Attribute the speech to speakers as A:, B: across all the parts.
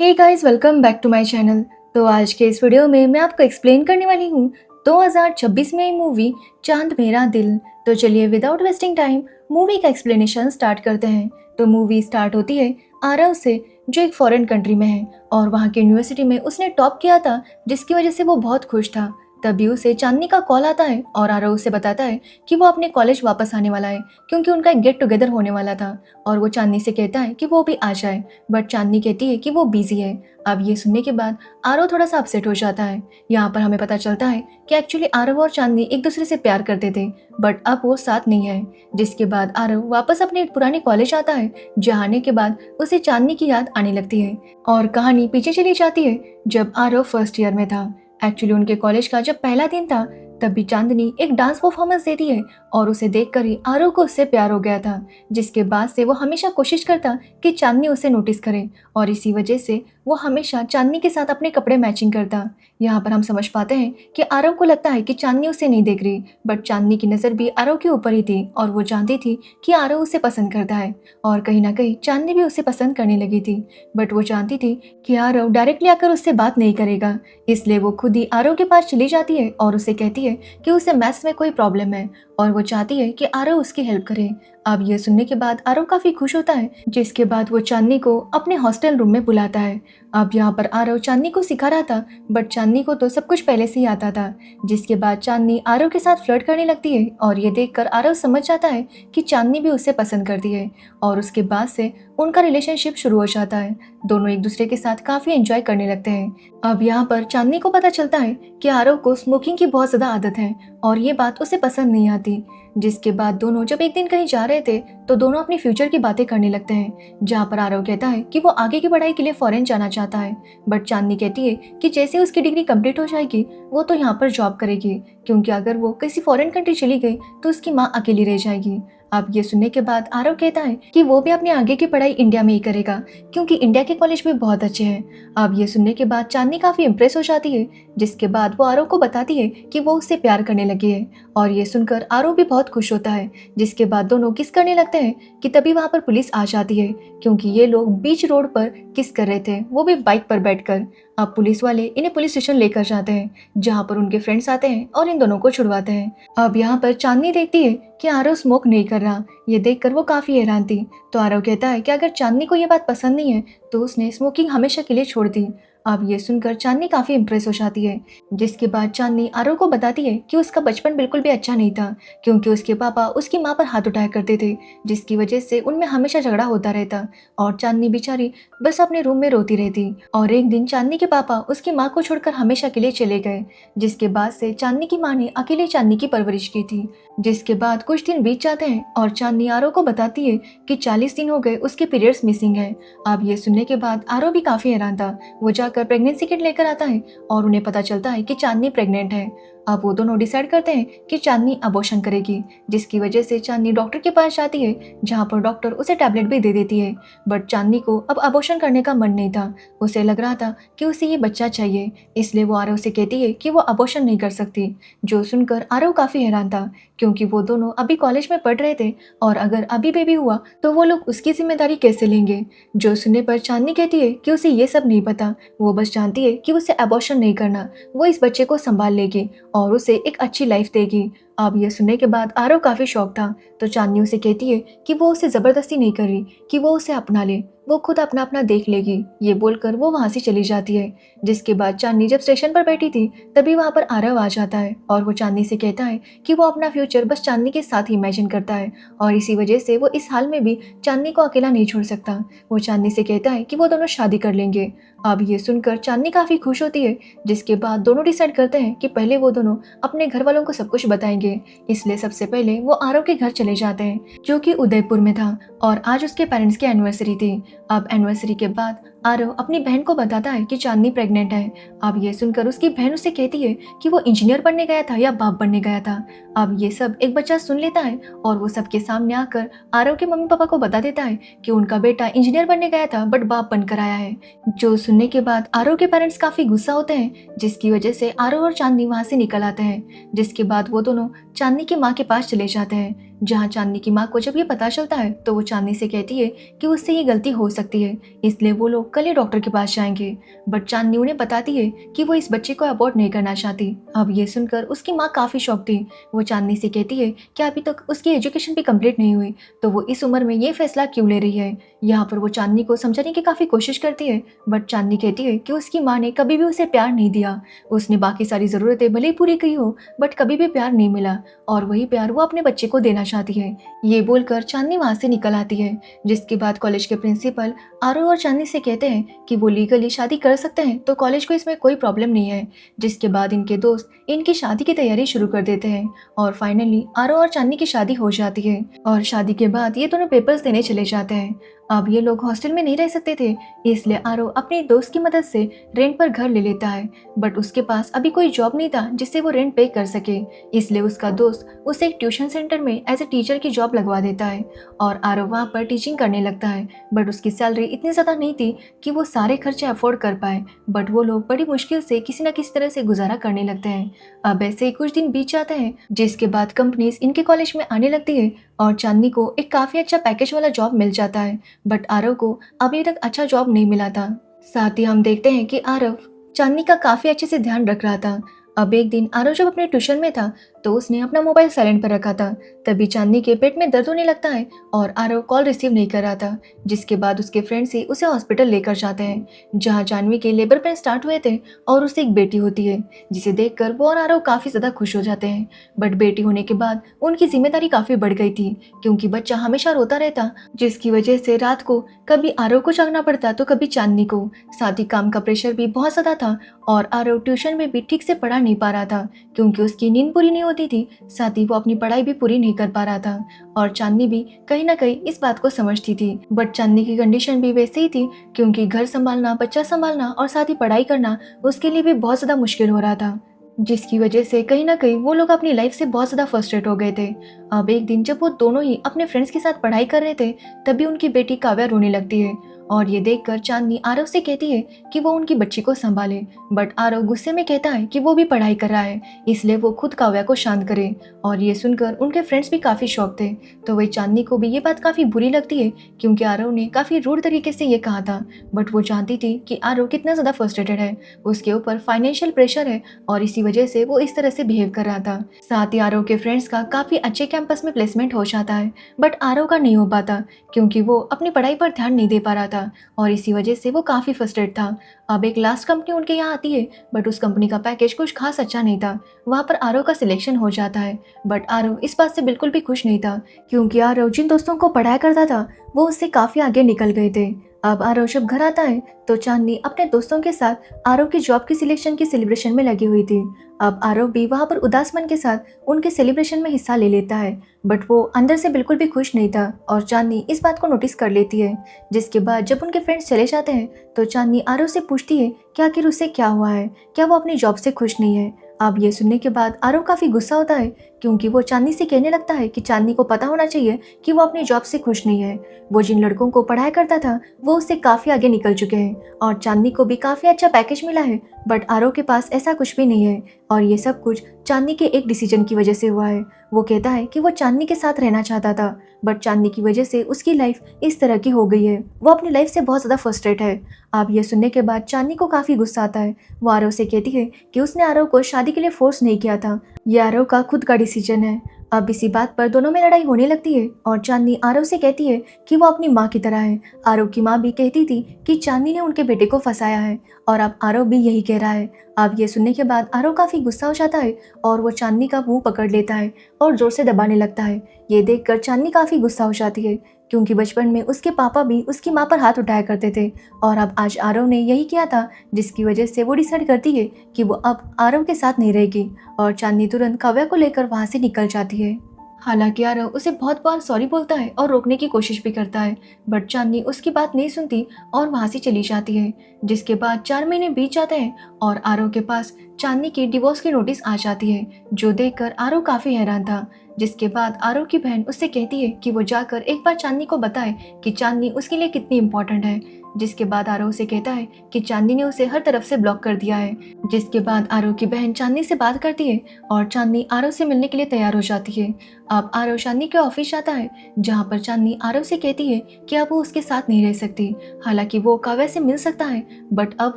A: Hey guys, welcome back to my channel. तो आज के इस वीडियो में मैं आपको एक्सप्लेन करने वाली हूँ 2026 में मूवी चांद मेरा दिल। तो चलिए विदाउट वेस्टिंग टाइम मूवी का एक्सप्लेनेशन स्टार्ट करते हैं। तो मूवी स्टार्ट होती है आरव से, जो एक फॉरेन कंट्री में है और वहाँ की यूनिवर्सिटी में उसने टॉप किया था, जिसकी वजह से वो बहुत खुश था। तभी उसे चांदनी का कॉल आता है और आरव उसे बताता है कि वो अपने कॉलेज वापस आने वाला है, क्योंकि उनका एक गेट टुगेदर होने वाला था। और वो चांदनी से कहता है कि वो भी आ जाए, बट चांदनी कहती है कि वो बिजी है। अब ये सुनने के बाद आरव थोड़ा सा अपसेट हो जाता है। यहाँ पर हमें पता चलता है कि एक्चुअली आरव और चांदनी एक दूसरे से प्यार करते थे, बट अब वो साथ नहीं है। जिसके बाद आरव वापस अपने पुराने कॉलेज आता है, जहाँ आने के बाद उसे चांदनी की याद आने लगती है और कहानी पीछे चली जाती है जब आरव फर्स्ट ईयर में था। एक्चुअली उनके कॉलेज का जब पहला दिन था, तभी चांदनी एक डांस परफॉर्मेंस देती है और उसे देखकर ही आरव को उससे प्यार हो गया था। जिसके बाद से वो हमेशा कोशिश करता कि चांदनी उसे नोटिस करे और इसी वजह से वो हमेशा चांदनी के साथ अपने कपड़े मैचिंग करता। यहाँ पर हम समझ पाते हैं कि आरव को लगता है कि चांदनी उसे नहीं देख रही, बट चांदनी की नज़र भी आरव के ऊपर ही थी और वो जानती थी कि आरव उसे पसंद करता है और कहीं ना कहीं चांदनी भी उसे पसंद करने लगी थी। बट वो जानती थी कि आरव डायरेक्टली आकर उससे बात नहीं करेगा, इसलिए वो खुद ही आरव के पास चली जाती है और उसे कहती है कि उसे मैथ्स में कोई प्रॉब्लम है और वो चाहती है कि आरव उसकी हेल्प करे। अब ये सुनने के बाद आरव काफी खुश होता है, जिसके बाद वो चांदनी को अपने हॉस्टल रूम में बुलाता है। अब यहाँ पर आरव चांदनी को सिखा रहा था, बट चांदनी को तो सब कुछ पहले से ही आता था। जिसके बाद चांदनी आरव के साथ फ्लर्ट करने लगती है और ये देखकर आरव समझ जाता है कि चांदनी भी उसे पसंद करती है और उसके बाद से उनका रिलेशनशिप शुरू हो जाता है। दोनों एक दूसरे के साथ काफी एंजॉय करने लगते हैं। अब यहाँ पर चांदनी को पता चलता है कि आरव को स्मोकिंग की बहुत ज्यादा आदत है और ये बात उसे पसंद नहीं आती। जिसके बाद दोनों जब एक दिन कहीं जा रहे थे तो दोनों अपनी फ्यूचर की बातें करने लगते हैं, जहाँ पर आरव कहता है कि वो आगे की पढ़ाई के लिए फॉरेन जाना चाहता है, बट चांदनी कहती है कि जैसे उसकी डिग्री कंप्लीट हो जाएगी वो तो यहाँ पर जॉब करेगी, क्योंकि अगर वो किसी फॉरेन कंट्री चली गई तो उसकी माँ अकेली रह जाएगी। अब ये सुनने के बाद आरव कहता है कि वो भी अपनी आगे की पढ़ाई इंडिया में ही करेगा, क्योंकि इंडिया के कॉलेज भी बहुत अच्छे हैं। अब ये सुनने के बाद चांदनी काफी इम्प्रेस हो जाती है, जिसके बाद वो आरव को बताती है कि वो उससे प्यार करने लगी है और ये सुनकर आरव भी बहुत खुश होता है। जिसके बाद दोनों किस करने लगते हैं कि तभी वहाँ पर पुलिस आ जाती है, क्योंकि ये लोग बीच रोड पर किस कर रहे थे, वो भी बाइक पर बैठकर। अब पुलिस वाले इन्हें पुलिस स्टेशन लेकर जाते हैं, जहाँ पर उनके फ्रेंड्स आते हैं और इन दोनों को छुड़वाते हैं। अब यहाँ पर चांदनी देखती है कि आरव स्मोक नहीं कर रहा। ये देखकर वो काफी हैरान थी। तो आरव कहता है कि अगर चांदनी को ये बात पसंद नहीं है तो उसने स्मोकिंग हमेशा के लिए छोड़ दी। अब ये सुनकर चांदनी काफी इम्प्रेस हो जाती है। जिसके बाद चांदनी आरव को बताती है कि उसका बचपन बिल्कुल भी अच्छा नहीं था, क्योंकि उसके पापा उसकी माँ पर हाथ उठाया करते थे, जिसकी वजह से उनमें हमेशा झगड़ा होता रहता और चांदनी बेचारी बस अपने रूम में रोती रहती। और एक दिन चांदनी के पापा उसकी माँ को छोड़कर हमेशा के लिए चले गए, जिसके बाद से चांदनी की माँ ने अकेले चांदनी की परवरिश की थी। जिसके बाद कुछ दिन बीत जाते हैं और चांदनी आरव को बताती है कि 40 दिन हो गए उसके पीरियड्स मिसिंग है। अब ये सुनने के बाद आरव भी काफी हैरान था। वो जाकर प्रेगनेंसी किट लेकर आता है और उन्हें पता चलता है कि चांदनी प्रेग्नेंट है। अब वो दोनों डिसाइड करते हैं कि चांदनी अबॉर्शन करेगी, जिसकी वजह से चांदनी डॉक्टर के पास जाती है, जहाँ पर डॉक्टर उसे टैबलेट भी दे देती है। बट चांदनी को अब अबॉर्शन करने का मन नहीं था। उसे लग रहा था कि उसे ये बच्चा चाहिए, इसलिए वो आरव से कहती है कि वो अबॉर्शन नहीं कर सकती। जो सुनकर आरव काफी हैरान था, क्योंकि वो दोनों अभी कॉलेज में पढ़ रहे थे और अगर अभी बेबी हुआ तो वो लोग उसकी जिम्मेदारी कैसे लेंगे। जो सुनने पर चांदनी कहती है कि उसे ये सब नहीं पता, वो बस जानती है कि उसे अबॉर्शन नहीं करना, वो इस बच्चे को संभाल लेगी और उसे एक अच्छी लाइफ देगी। अब ये सुनने के बाद आरव काफी शौक था। तो चांदनी उसे कहती है कि वो उसे जबरदस्ती नहीं कर रही, कि वो उसे अपना ले, वो खुद अपना अपना देख लेगी। ये बोलकर वो वहां से चली जाती है। जिसके बाद चांदनी जब स्टेशन पर बैठी थी तभी वहां पर आरव आ जाता है और वो चांदनी से कहता है कि वो अपना फ्यूचर बस चांदनी के साथ ही इमेजिन करता है और इसी वजह से वो इस हाल में भी चांदनी को अकेला नहीं छोड़ सकता। वो चांदनी से कहता है कि वो दोनों शादी कर लेंगे। अब ये सुनकर चांदनी काफी खुश होती है। जिसके बाद दोनों डिसाइड करते हैं कि पहले वो दोनों अपने घर वालों को सब कुछ बताएंगे, इसलिए सबसे पहले वो आरव के घर चले जाते हैं, जो कि उदयपुर में था और आज उसके पेरेंट्स की एनिवर्सरी थी। अब एनिवर्सरी के बाद आरव अपनी बहन को बताता है कि चांदनी प्रेग्नेंट है। अब ये सुनकर उसकी बहन उसे कहती है कि वो इंजीनियर बनने गया था या बाप बनने गया था। अब ये सब एक बच्चा सुन लेता है और वो सबके सामने आकर आरव के मम्मी पापा को बता देता है कि उनका बेटा इंजीनियर बनने गया था बट बाप बनकर आया है। जो सुनने के बाद आरव के पेरेंट्स काफी गुस्सा होते हैं, जिसकी वजह से आरव और चांदनी वहां से निकल आते हैं। जिसके बाद वो दोनों चांदनी की माँ के पास चले जाते हैं, जहाँ चांदनी की माँ को जब ये पता चलता है तो वो चांदनी से कहती है कि उससे ये गलती हो सकती है, इसलिए वो लोग कल ही डॉक्टर के पास जाएंगे। बट चांदनी उन्हें बताती है कि वो इस बच्चे को अबॉर्ट नहीं करना चाहती। अब ये सुनकर उसकी माँ काफ़ी शॉक थी। वो चांदनी से कहती है कि अभी तक उसकी एजुकेशन भी कंप्लीट नहीं हुई, तो वो इस उम्र में ये फैसला क्यों ले रही है। यहाँ पर वो चांदनी को समझाने की काफ़ी कोशिश करती है, बट चांदनी कहती है कि उसकी माँ ने कभी भी उसे प्यार नहीं दिया। उसने बाकी सारी ज़रूरतें भले ही पूरी की हो, बट कभी भी प्यार नहीं मिला, और वही प्यार वो अपने बच्चे को देना चाहती है। ये बोलकर चांदनी वहाँ से निकल आती है, जिसके बाद कॉलेज के प्रिंसिपल आरव और चांदनी से कहते हैं कि वो लीगली शादी कर सकते हैं, तो कॉलेज को इसमें कोई प्रॉब्लम नहीं है। जिसके बाद इनके दोस्त इनकी शादी की तैयारी शुरू कर देते हैं, और फाइनली आरव और चांदनी की शादी हो जाती है। और शादी के बाद ये दोनों पेपर्स देने चले जाते हैं। अब ये लोग हॉस्टल में नहीं रह सकते थे, इसलिए आरव अपने दोस्त की मदद से रेंट पर घर ले लेता है। बट उसके पास अभी कोई जॉब नहीं था जिससे वो रेंट पे कर सके, इसलिए उसका दोस्त उसे एक ट्यूशन सेंटर में एज ए टीचर की जॉब लगवा देता है, और आरव वहाँ पर टीचिंग करने लगता है। बट उसकी सैलरी इतनी ज़्यादा नहीं थी कि वो सारे खर्चे अफोर्ड कर पाए, बट वो लोग बड़ी मुश्किल से किसी न किसी तरह से गुजारा करने लगते हैं। अब ऐसे ही कुछ दिन बीत जाते हैं, जिसके बाद कंपनीज इनके कॉलेज में आने लगती है, और चांदनी को एक काफ़ी अच्छा पैकेज वाला जॉब मिल जाता है। बट आरव को अभी तक अच्छा जॉब नहीं मिला था। साथ ही हम देखते हैं कि आरव चांदनी का काफ़ी अच्छे से ध्यान रख रहा था। अब एक दिन आरव जब अपने ट्यूशन में था, तो उसने अपना मोबाइल साइलेंट पर रखा था। तभी चांदनी के पेट में दर्द होने लगता है, और आरव कॉल रिसीव नहीं कर रहा था। जिसके बाद उसके फ्रेंड्स ही उसे हॉस्पिटल लेकर जाते हैं, जहां जानवी के लेबर पेन स्टार्ट हुए थे, और उसे एक बेटी होती है, जिसे देखकर वो और आरव काफ़ी ज़्यादा खुश हो जाते हैं। बट बेटी होने के बाद उनकी जिम्मेदारी काफ़ी बढ़ गई थी, क्योंकि बच्चा हमेशा रोता रहता, जिसकी वजह से रात को कभी आरव को जागना पड़ता तो कभी चांदनी को। साथ ही काम का प्रेशर भी बहुत ज़्यादा था, और आरव ट्यूशन में भी ठीक से पढ़ा नहीं पा रहा था, क्योंकि उसकी नींद पूरी नहीं होती थी। साथ ही वो अपनी पढ़ाई भी पूरी नहीं कर पा रहा था, और चांदनी भी कहीं ना कहीं इस बात को समझती थी। बट चांदनी की कंडीशन भी वैसे ही थी, क्योंकि घर संभालना, बच्चा संभालना और साथ ही पढ़ाई करना उसके लिए भी बहुत ज़्यादा मुश्किल हो रहा था, जिसकी वजह से कहीं ना कहीं वो लोग अपनी लाइफ से बहुत ज़्यादा फ्रस्ट्रेट हो गए थे। अब एक दिन जब वो दोनों ही अपने फ्रेंड्स के साथ पढ़ाई कर रहे थे, तभी उनकी बेटी काव्या रोने लगती है, और ये देखकर चांदनी आरव से कहती है कि वो उनकी बच्ची को संभाले। बट आरव गुस्से में कहता है कि वो भी पढ़ाई कर रहा है, इसलिए वो खुद काव्या को शांत करे। और ये सुनकर उनके फ्रेंड्स भी काफ़ी शॉक थे। तो वही चांदनी को भी ये बात काफ़ी बुरी लगती है, क्योंकि आरव ने काफ़ी रूड तरीके से ये कहा था। बट वो जानती थी कि आरव कितना ज़्यादा फ्रस्ट्रेटेड है, उसके ऊपर फाइनेंशियल प्रेशर है, और इसी वजह से वो इस तरह से बिहेव कर रहा था। साथ ही आरव के फ्रेंड्स का काफ़ी अच्छे कैंपस में प्लेसमेंट हो जाता है, बट आरव का नहीं हो पाता, क्योंकि वो अपनी पढ़ाई पर ध्यान नहीं दे पा रहा था, और इसी वजह से वो काफ़ी फ्रस्ट्रेट था। अब एक लास्ट कंपनी उनके यहाँ आती है, बट उस कंपनी का पैकेज कुछ खास अच्छा नहीं था। वहाँ पर आरव का सिलेक्शन हो जाता है, बट आरव इस बात से बिल्कुल भी खुश नहीं था, क्योंकि आरव जिन दोस्तों को पढ़ाया करता था वो उससे काफ़ी आगे निकल गए थे। अब आरव जब घर आता है, तो चांदनी अपने दोस्तों के साथ आरव की जॉब की सिलेक्शन की सेलिब्रेशन में लगी हुई थी। अब आरव भी वहाँ पर उदास मन के साथ उनके सेलिब्रेशन में हिस्सा ले लेता है, बट वो अंदर से बिल्कुल भी खुश नहीं था, और चांदनी इस बात को नोटिस कर लेती है। जिसके बाद जब उनके फ्रेंड्स चले जाते हैं, तो चांदनी आरव से पूछती है कि आखिर उसे क्या हुआ है, क्या वो अपनी जॉब से खुश नहीं है। अब ये सुनने के बाद आरव काफ़ी गुस्सा होता है, क्योंकि वो चांदनी से कहने लगता है कि चांदनी को पता होना चाहिए कि वो अपनी जॉब से खुश नहीं है। वो जिन लड़कों को पढ़ाया करता था वो उससे काफ़ी आगे निकल चुके हैं, और चांदनी को भी काफ़ी अच्छा पैकेज मिला है, बट आरव के पास ऐसा कुछ भी नहीं है। और ये सब कुछ चांदनी के एक डिसीजन की वजह से हुआ है। वो कहता है कि वो चांदनी के साथ रहना चाहता था, बट चांदनी की वजह से उसकी लाइफ इस तरह की हो गई है। वो अपनी लाइफ से बहुत ज़्यादा फ्रस्ट्रेट है। अब ये सुनने के बाद चांदनी को काफ़ी गुस्सा आता है। वो आरव से कहती है कि उसने आरव को शादी के लिए फोर्स नहीं किया था, ये आरव का खुद का डिसीजन है। अब इसी बात पर दोनों में लड़ाई होने लगती है, और चांदनी आरव से कहती है कि वो अपनी माँ की तरह है। आरव की माँ भी कहती थी कि चांदनी ने उनके बेटे को फंसाया है, और अब आरव भी यही कह रहा है। अब ये सुनने के बाद आरव काफ़ी गुस्सा हो जाता है, और वो चांदनी का मुंह पकड़ लेता है और जोर से दबाने लगता है। ये देखकर चांदनी काफ़ी गुस्सा हो जाती है, क्योंकि बचपन में उसके पापा भी उसकी माँ पर हाथ उठाया करते थे, और अब आज आरव ने यही किया था, जिसकी वजह से वो डिसाइड करती है कि वो अब आरव के साथ नहीं रहेगी। और चांदनी तुरंत काव्या को लेकर वहाँ से निकल जाती है। हालांकि आरव उसे बहुत बार सॉरी बोलता है और रोकने की कोशिश भी करता है, बट चांदनी उसकी बात नहीं सुनती और वहाँ से चली जाती है। जिसके बाद 4 महीने बीत जाते हैं, और आरव के पास चांदनी की डिवोर्स की नोटिस आ जाती है, जो देखकर आरव काफ़ी हैरान था। जिसके बाद आरव की बहन उससे कहती है कि वो जाकर एक बार चांदनी को बताए कि चांदनी उसके लिए कितनी इम्पोर्टेंट है। जिसके बाद आरव उसे कहता है कि चांदनी ने उसे हर तरफ से ब्लॉक कर दिया है। जिसके बाद आरव की बहन चांदनी से बात करती है और चांदनी आरव से मिलने के लिए तैयार हो जाती है। अब आरव चांदनी के ऑफिस जाता है, जहाँ पर चांदनी आरव से कहती है कि अब वो उसके साथ नहीं रह सकती। हालांकि वो काव्या से मिल सकता है, बट अब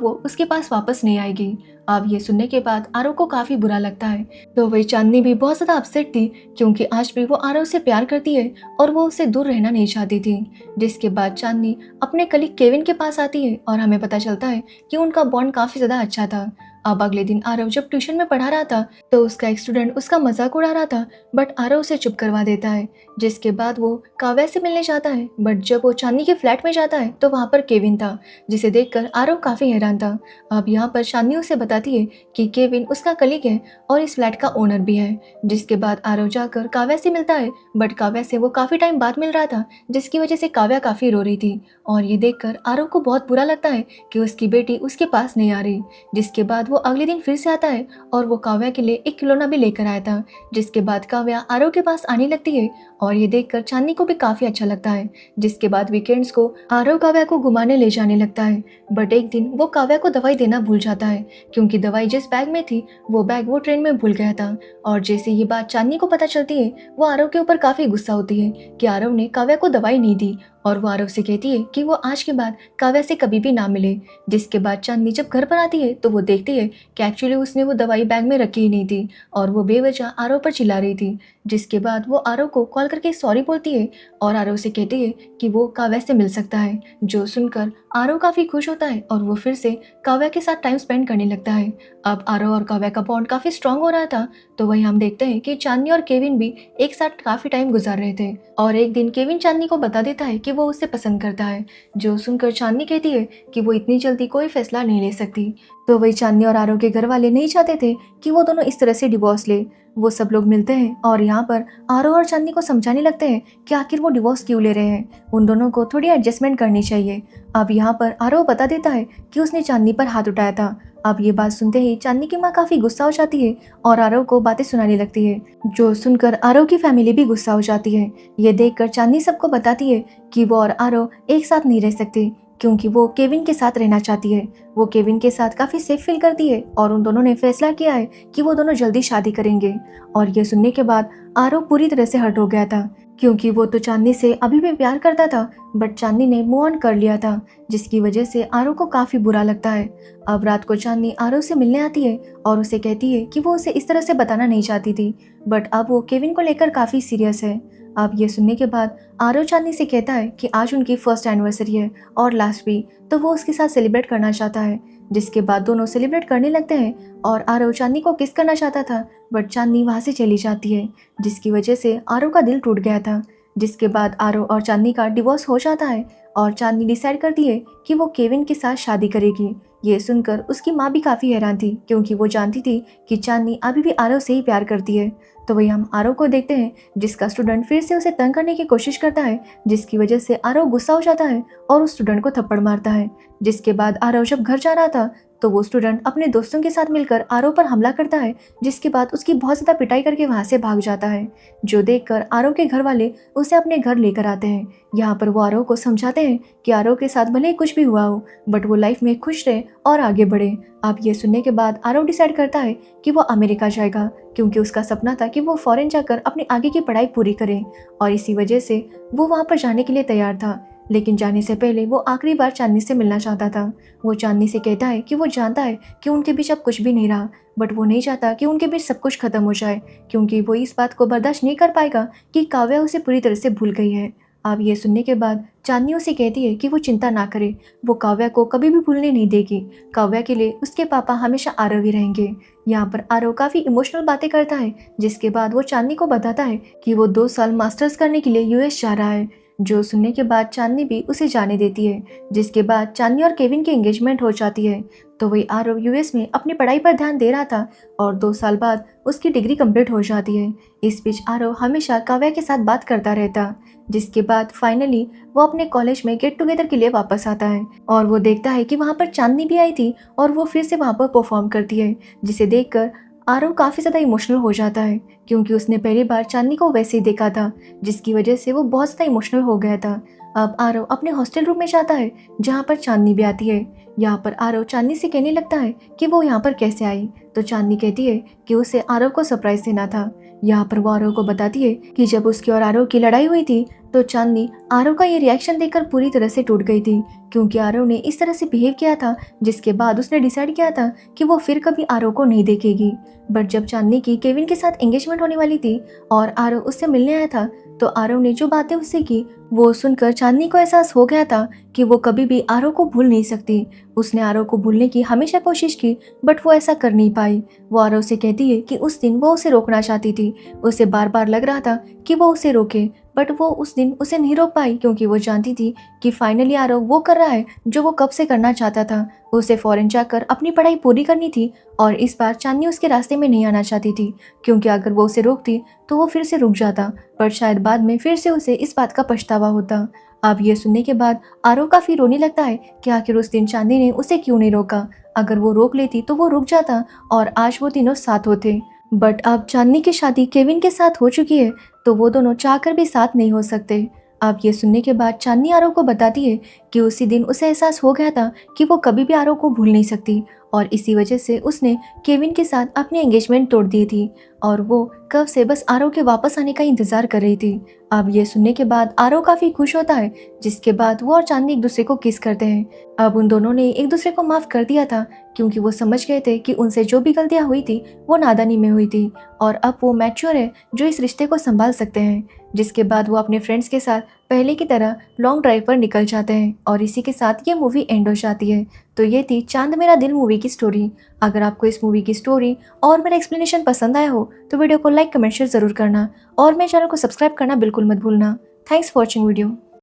A: वो उसके पास वापस नहीं आएगी। अब ये सुनने के बाद आरव को काफी बुरा लगता है। तो वही चांदनी भी बहुत ज्यादा अपसेट थी, क्योंकि आज भी वो आरव से प्यार करती है और वो उससे दूर रहना नहीं चाहती थी। जिसके बाद चांदनी अपने कलीग केविन के पास आती है और हमें पता चलता है कि उनका बॉन्ड काफी ज्यादा अच्छा था। अब अगले दिन आरव जब ट्यूशन में पढ़ा रहा था, तो उसका एक स्टूडेंट उसका मजाक उड़ा रहा था, बट आरव उसे चुप करवा देता है। जिसके बाद वो काव्या से मिलने जाता है, बट जब वो चांदनी के फ्लैट में जाता है तो वहाँ पर केविन था, जिसे देखकर आरव काफी हैरान था। अब यहाँ पर चांदनी उसे बताती है कि केविन उसका कलीग है और इस फ्लैट का ओनर भी है। जिसके बाद आरव जाकर काव्या से मिलता है, बट काव्या से वो काफी टाइम बाद मिल रहा था, जिसकी वजह से काव्या काफी रो रही थी। और ये देखकर आरव को बहुत बुरा लगता है कि उसकी बेटी उसके पास नहीं आ रही। जिसके बाद वो अगले दिन फिर से आता है और वो काव्या के लिए एक खिलौना भी लेकर आया था। जिसके बाद काव्या आरव के पास आने लगती है और ये देखकर चांदनी को भी काफी अच्छा लगता है। जिसके बाद वीकेंड्स को आरव काव्या को घुमाने ले जाने लगता है, बट एक दिन वो काव्या को दवाई देना भूल जाता है, क्योंकि दवाई जिस बैग में थी वो बैग वो ट्रेन में भूल गया था। और जैसे ये बात चांदनी को पता चलती है, वो आरव के ऊपर काफी गुस्सा होती है कि आरव ने काव्या को दवाई नहीं दी, और वो आरव से कहती है कि वो आज के बाद काव्या से कभी भी ना मिले। जिसके बाद चांदनी जब घर पर आती है तो वो देखती है कि एक्चुअली उसने वो दवाई बैग में रखी ही नहीं थी और वो बेवजह आरव पर चिल्ला रही थी। जिसके बाद वो आरव को कॉल करके सॉरी बोलती है और आरव से कहती है कि वो काव्या से मिल सकता है। जो सुनकर आरव काफी खुश होता है और वो फिर से काव्या के साथ टाइम स्पेंड करने लगता है। अब आरव और काव्या का बॉन्ड काफी स्ट्रांग हो रहा था, तो वही हम देखते हैं कि चांदनी और केविन भी एक साथ काफी टाइम गुजार रहे थे। और एक दिन केविन चांदनी को बता देता है कि वो उसे पसंद करता है। जो सुनकर चांदनी कहती है कि वो इतनी जल्दी कोई फैसला नहीं ले सकती। तो वही चांदनी और आरव के घर वाले नहीं चाहते थे कि वो दोनों इस तरह से डिवोर्स ले। वो सब लोग मिलते हैं और यहाँ पर आरव और चांदनी को समझाने लगते हैं कि आखिर वो डिवोर्स क्यों ले रहे हैं, उन दोनों को थोड़ी एडजस्टमेंट करनी चाहिए। अब यहाँ पर आरव बता देता है कि उसने चांदनी पर हाथ उठाया था। अब ये बात सुनते ही चांदनी की माँ काफी गुस्सा हो जाती है और आरव को बातें सुनाने लगती है। जो सुनकर आरव की फैमिली भी गुस्सा हो जाती है। ये देखकर चांदनी सबको बताती है कि वो और आरव एक साथ नहीं रह सकते, क्योंकि वो केविन के साथ रहना चाहती है। वो केविन के साथ काफी सेफ फील करती है और उन दोनों ने फैसला किया है कि वो दोनों जल्दी शादी करेंगे। और ये सुनने के बाद आरव पूरी तरह से हर्ट हो गया था, क्योंकि वो तो चांदनी से अभी भी प्यार करता था, बट चांदनी ने मूव ऑन कर लिया था, जिसकी वजह से आरव को काफी बुरा लगता है। अब रात को चांदनी आरव से मिलने आती है और उसे कहती है कि वो उसे इस तरह से बताना नहीं चाहती थी, बट अब वो केविन को लेकर काफी सीरियस है। अब ये सुनने के बाद आरव चांदनी से कहता है कि आज उनकी फर्स्ट एनिवर्सरी है और लास्ट भी, तो वो उसके साथ सेलिब्रेट करना चाहता है। जिसके बाद दोनों सेलिब्रेट करने लगते हैं और आरव चांदनी को किस करना चाहता था, बट चांदनी वहाँ से चली जाती है, जिसकी वजह से आरव का दिल टूट गया था। जिसके बाद आरव और चांदनी का डिवोर्स हो जाता है और चांदनी डिसाइड करती है कि वो केविन के साथ शादी करेगी। ये सुनकर उसकी माँ भी काफ़ी हैरान थी, क्योंकि वो जानती थी कि चांदनी अभी भी आरव से ही प्यार करती है। तो वही हम आरव को देखते हैं, जिसका स्टूडेंट फिर से उसे तंग करने की कोशिश करता है, जिसकी वजह से आरव गुस्सा हो जाता है और उस स्टूडेंट को थप्पड़ मारता है। जिसके बाद आरव जब घर जा रहा था, तो वो स्टूडेंट अपने दोस्तों के साथ मिलकर आरव पर हमला करता है, जिसके बाद उसकी बहुत ज़्यादा पिटाई करके वहाँ से भाग जाता है। जो देखकर आरव के घर वाले उसे अपने घर लेकर आते हैं। यहाँ पर वो आरव को समझाते हैं कि आरव के साथ भले ही कुछ भी हुआ हो, बट वो लाइफ में खुश रहे और आगे बढ़े। अब ये सुनने के बाद आरव डिसाइड करता है कि वो अमेरिका जाएगा, क्योंकि उसका सपना था कि वो फॉरेन जाकर अपनी आगे की पढ़ाई पूरी करे, और इसी वजह से वो वहाँ पर जाने के लिए तैयार था। लेकिन जाने से पहले वो आखिरी बार चांदनी से मिलना चाहता था। वो चांदनी से कहता है कि वो जानता है कि उनके बीच अब कुछ भी नहीं रहा, बट वो नहीं चाहता कि उनके बीच सब कुछ खत्म हो जाए, क्योंकि वो इस बात को बर्दाश्त नहीं कर पाएगा कि काव्या उसे पूरी तरह से भूल गई है। अब ये सुनने के बाद चांदनी उसे कहती है कि वो चिंता ना करे, वो काव्या को कभी भी भूलने नहीं देगी। काव्या के लिए उसके पापा हमेशा आरव ही रहेंगे। यहाँ पर आरव काफ़ी इमोशनल बातें करता है, जिसके बाद वो चांदनी को बताता है कि वो 2 साल मास्टर्स करने के लिए यूएस जा रहा है। जो सुनने के बाद चांदनी भी उसे जाने देती है। जिसके बाद चांदनी और केविन की एंगेजमेंट हो जाती है। तो वही आरव यूएस में अपनी पढ़ाई पर ध्यान दे रहा था और 2 साल बाद उसकी डिग्री कंप्लीट हो जाती है। इस बीच आरव हमेशा काव्या के साथ बात करता रहता। जिसके बाद फाइनली वो अपने कॉलेज में गेट टुगेदर के लिए वापस आता है और वो देखता है कि वहाँ पर चांदनी भी आई थी और वो फिर से वहाँ पर परफॉर्म करती है, जिसे देखकर आरव काफ़ी ज़्यादा इमोशनल हो जाता है, क्योंकि उसने पहली बार चांदनी को वैसे ही देखा था, जिसकी वजह से वो बहुत ज़्यादा इमोशनल हो गया था। अब आरव अपने हॉस्टल रूम में जाता है जहाँ पर चांदनी भी आती है। यहाँ पर आरव चांदनी से कहने लगता है कि वो यहाँ पर कैसे आई। तो चांदनी कहती है कि उसे आरव को सरप्राइज देना था। यहाँ पर वो आरव को बताती है कि जब उसकी और आरव की लड़ाई हुई थी तो चांदनी आरव का ये रिएक्शन देखकर पूरी तरह से टूट गई थी, क्योंकि आरव ने इस तरह से बिहेव किया था जिसके बाद उसने डिसाइड किया था कि वो फिर कभी आरव को नहीं देखेगी। बट जब चांदनी की केविन के साथ एंगेजमेंट होने वाली थी और आरव उससे मिलने आया था तो आरव ने जो बातें उससे की वो सुनकर चांदनी को एहसास हो गया था कि वो कभी भी आरव को भूल नहीं सकती। उसने आरव को भूलने की हमेशा कोशिश की बट वो ऐसा कर नहीं पाई। वो आरव से कहती है कि उस दिन वो उसे रोकना चाहती थी। उसे बार बार लग रहा था कि वो उसे रोके बट वो उस दिन उसे नहीं रोक पाई, क्योंकि वो जानती थी कि फाइनली आरव वो कर रहा है जो वो कब से करना चाहता था। उसे फॉरेन जाकर अपनी पढ़ाई पूरी करनी थी और इस बार चांदनी उसके रास्ते में नहीं आना चाहती थी, क्योंकि अगर वो उसे रोकती तो वो फिर से रुक जाता, पर शायद बाद में फिर से उसे इस बात का पछतावा होता। अब ये सुनने के बाद आरव काफी रोने लगता है कि आखिर उस दिन चांदनी ने उसे क्यों नहीं रोका। अगर वो रोक लेती तो वो रुक जाता और आज वो तीनों साथ होते। बट अब चांदनी की शादी केविन के साथ हो चुकी है तो वो दोनों चाहकर भी साथ नहीं हो सकते। अब ये सुनने के बाद चांदनी आरव को बताती है कि उसी दिन उसे एहसास हो गया था कि वो कभी भी आरव को भूल नहीं सकती और इसी वजह से उसने केविन के साथ अपनी एंगेजमेंट तोड़ दी थी और वो कब से बस आरव के वापस आने का इंतजार कर रही थी। अब ये सुनने के बाद आरव काफी खुश होता है, जिसके बाद वो और चांदनी एक दूसरे को किस करते हैं। अब उन दोनों ने एक दूसरे को माफ कर दिया था, क्योंकि वो समझ गए थे कि उनसे जो भी गलतियां हुई थी वो नादानी में हुई थी और अब वो मैच्योर है जो इस रिश्ते को संभाल सकते हैं। जिसके बाद वो अपने फ्रेंड्स के साथ पहले की तरह लॉन्ग ड्राइव पर निकल जाते हैं और इसी के साथ ये मूवी एंड हो जाती है। तो ये थी चांद मेरा दिल मूवी की स्टोरी। अगर आपको इस मूवी की स्टोरी और मेरा एक्सप्लेनेशन पसंद आया हो तो वीडियो को लाइक कमेंट शेयर जरूर करना और मेरे चैनल को सब्सक्राइब करना बिल्कुल मत भूलना। Thanks for watching video.